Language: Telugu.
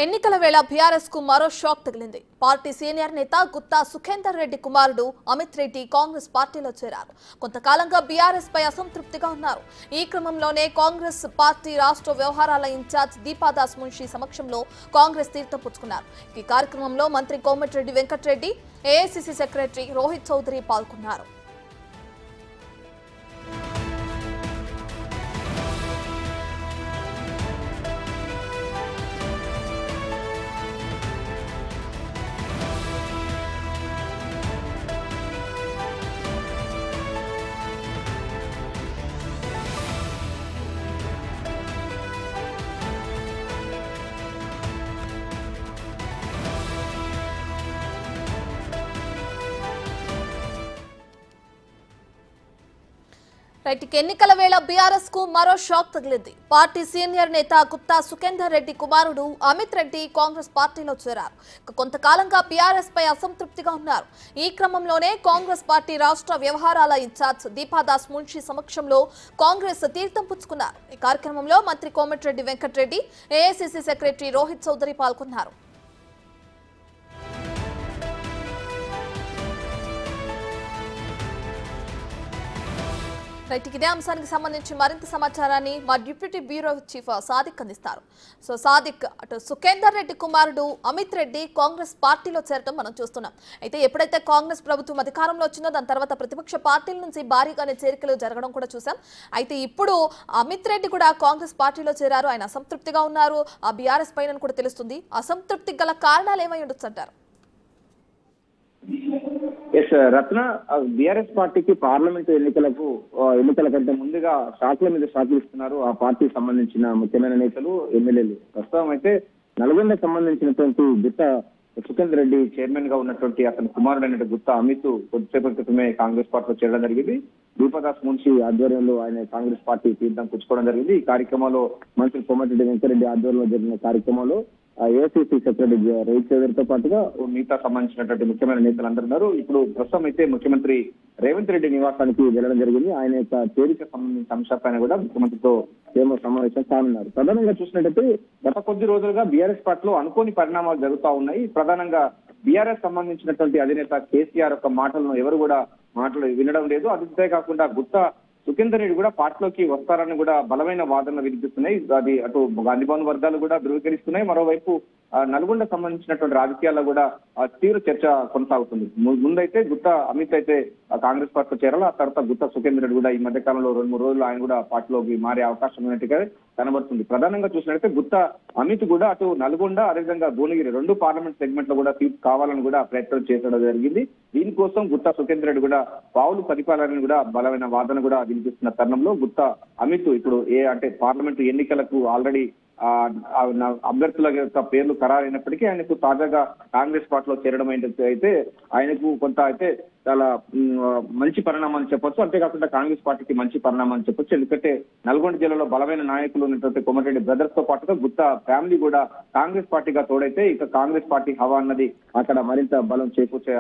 ఎన్నికల వేళ బీఆర్ఎస్ కు మరో షాక్ తగిలింది. పార్టీ సీనియర్ నేత గుత్తా సుఖేందర్ రెడ్డి కుమారుడు అమిత్ రెడ్డి కాంగ్రెస్ పార్టీలో చేరారు. కొంతకాలంగా బీఆర్ఎస్ పై అసంతృప్తిగా ఉన్నారు. ఈ క్రమంలోనే కాంగ్రెస్ పార్టీ రాష్ట్ర వ్యవహారాల ఇన్ఛార్జ్ దీపాదాస్ మున్షి సమక్షంలో కాంగ్రెస్ తీర్థం పుచ్చుకున్నారు. ఈ కార్యక్రమంలో మంత్రి కోమటిరెడ్డి వెంకటరెడ్డి, ఏఐసీసీ సెక్రటరీ రోహిత్ చౌదరి పాల్గొన్నారు. ఎన్నికల వేళ బీఆర్ఎస్ కు మరో షాక్ తగిలింది. పార్టీ సీనియర్ నేత గుత్తా సుఖేందర్ రెడ్డి కుమారుడు అమిత్ రెడ్డి కాంగ్రెస్ పార్టీలో చేరారు. కొంతకాలంగా బీఆర్ఎస్ పై అసంతృప్తిగా ఉన్నారు. ఈ క్రమంలోనే కాంగ్రెస్ పార్టీ రాష్ట్ర వ్యవహారాల ఇన్ఛార్జ్ దీపాదాస్ మున్షి సమక్షంలో కాంగ్రెస్ తీర్థం పుచ్చుకున్నారు. ఈ కార్యక్రమంలో మంత్రి కోమటిరెడ్డి వెంకటరెడ్డి, ఏఐసీసీ సెక్రటరీ రోహిత్ చౌదరి పాల్గొన్నారు. ఇదే అంశానికి సంబంధించి మరింత సమాచారాన్ని మా డిప్యూటీ బ్యూరో చీఫ్ సాదిక్ అందిస్తారు. సాదిక్, అటు సుఖేందర్ రెడ్డి కుమారుడు అమిత్ రెడ్డి కాంగ్రెస్ పార్టీలో చేరడం మనం చూస్తున్నాం. అయితే ఎప్పుడైతే కాంగ్రెస్ ప్రభుత్వం అధికారంలో వచ్చిందో దాని తర్వాత ప్రతిపక్ష పార్టీల నుంచి భారీగానే చేరికలు జరగడం కూడా చూసాం. అయితే ఇప్పుడు అమిత్ రెడ్డి కూడా కాంగ్రెస్ పార్టీలో చేరారు. ఆయన అసంతృప్తిగా ఉన్నారు ఆ బీఆర్ఎస్ పైన కూడా తెలుస్తుంది. అసంతృప్తికి గల కారణాలు ఏమై ఉండొచ్చు అంటారు? రత్న, బీఆర్ఎస్ పార్టీకి పార్లమెంటు ఎన్నికల కంటే ముందుగా షాకుల మీద షాకులు ఇస్తున్నారు ఆ పార్టీకి సంబంధించిన ముఖ్యమైన నేతలు, ఎమ్మెల్యేలు. ప్రస్తుతం అయితే నల్గొండకు సంబంధించినటువంటి గుత్తా సుఖేందర్ రెడ్డి చైర్మన్ గా ఉన్నటువంటి అతని కుమారుడైన గుత్తా అమిత్ కొద్దిసేపటి క్రితమే కాంగ్రెస్ పార్టీలో చేరడం జరిగింది. దీపాదాస్ మున్షి ఆధ్వర్యంలో ఆయన కాంగ్రెస్ పార్టీ తీర్థం పుచ్చుకోవడం జరిగింది. ఈ కార్యక్రమంలో మంత్రి కోమటిరెడ్డి వెంకటరెడ్డి ఆధ్వర్యంలో జరిగిన కార్యక్రమంలో ఏఐసీసీ సెక్రటరీ రోహిత్ చౌదరితో పాటుగా మిగతా సంబంధించినటువంటి ముఖ్యమైన నేతలు అందరూ ఉన్నారు. ఇప్పుడు ప్రస్తుతం అయితే ముఖ్యమంత్రి రేవంత్ రెడ్డి నివాసానికి వెళ్లడం జరిగింది. ఆయన యొక్క చేరిక సంబంధించిన అంశాలపైన కూడా ముఖ్యమంత్రితో సమావేశం కానున్నారు. ప్రధానంగా చూసినట్టయితే గత కొద్ది రోజులుగా బీఆర్ఎస్ పార్టీలో అనుకోని పరిణామాలు జరుగుతూ ఉన్నాయి. ప్రధానంగా బీఆర్ఎస్ సంబంధించినటువంటి అధినేత కేసీఆర్ యొక్క మాటలను ఎవరు కూడా వినడం లేదు. అంతేకాకుండా గుత్తా సుఖేందర్ రెడ్డి కూడా పార్టీలోకి వస్తారని కూడా బలమైన వాదనలు వినిపిస్తున్నాయి. అది అటు గాంధీ భవన్ వర్గాలు కూడా ధృవీకరిస్తున్నాయి. మరోవైపు నల్గొండ సంబంధించినటువంటి రాజకీయాల్లో కూడా తీవ్ర చర్చ కొనసాగుతుంది. ముందైతే గుత్తా అమిత్ అయితే కాంగ్రెస్ పార్టీలో చేరాలి. ఆ తర్వాత గుత్తా సుఖేందర్ రెడ్డి కూడా ఈ మధ్య కాలంలో 2-3 రోజులు ఆయన కూడా పార్టీలోకి మారే అవకాశం ఉన్నట్టుగా కనబడుతుంది. ప్రధానంగా చూసినట్లయితే గుత్తా అమిత్ కూడా అటు నల్గొండ, అదేవిధంగా భువనగిరి 2 పార్లమెంట్ సెగ్మెంట్ లో కూడా సీట్ కావాలని కూడా ప్రయత్నం చేయడం జరిగింది. దీనికోసం గుత్తా సుఖేందర్ రెడ్డి కూడా పావులు పరిపాలనని కూడా బలమైన వాదన కూడా వినిపిస్తున్న తరుణంలో గుత్తా అమిత్ ఇప్పుడు పార్లమెంటు ఎన్నికలకు ఆల్రెడీ అభ్యర్థుల యొక్క పేర్లు ఖరారైనప్పటికీ ఆయనకు తాజాగా కాంగ్రెస్ పార్టీలో చేరడం అయితే ఆయనకు కొంత చాలా మంచి పరిణామం అని చెప్పొచ్చు. అంతేకాకుండా కాంగ్రెస్ పార్టీకి మంచి పరిణామం అని చెప్పొచ్చు. ఎందుకంటే నల్గొండ జిల్లాలో బలమైన నాయకులు ఉన్నటువంటి కోమటిరెడ్డి బ్రదర్స్ తో పాటుగా గుత్తా ఫ్యామిలీ కూడా కాంగ్రెస్ పార్టీగా తోడైతే ఇక కాంగ్రెస్ పార్టీ హవా అన్నది అక్కడ మరింత బలం చేకూర్చే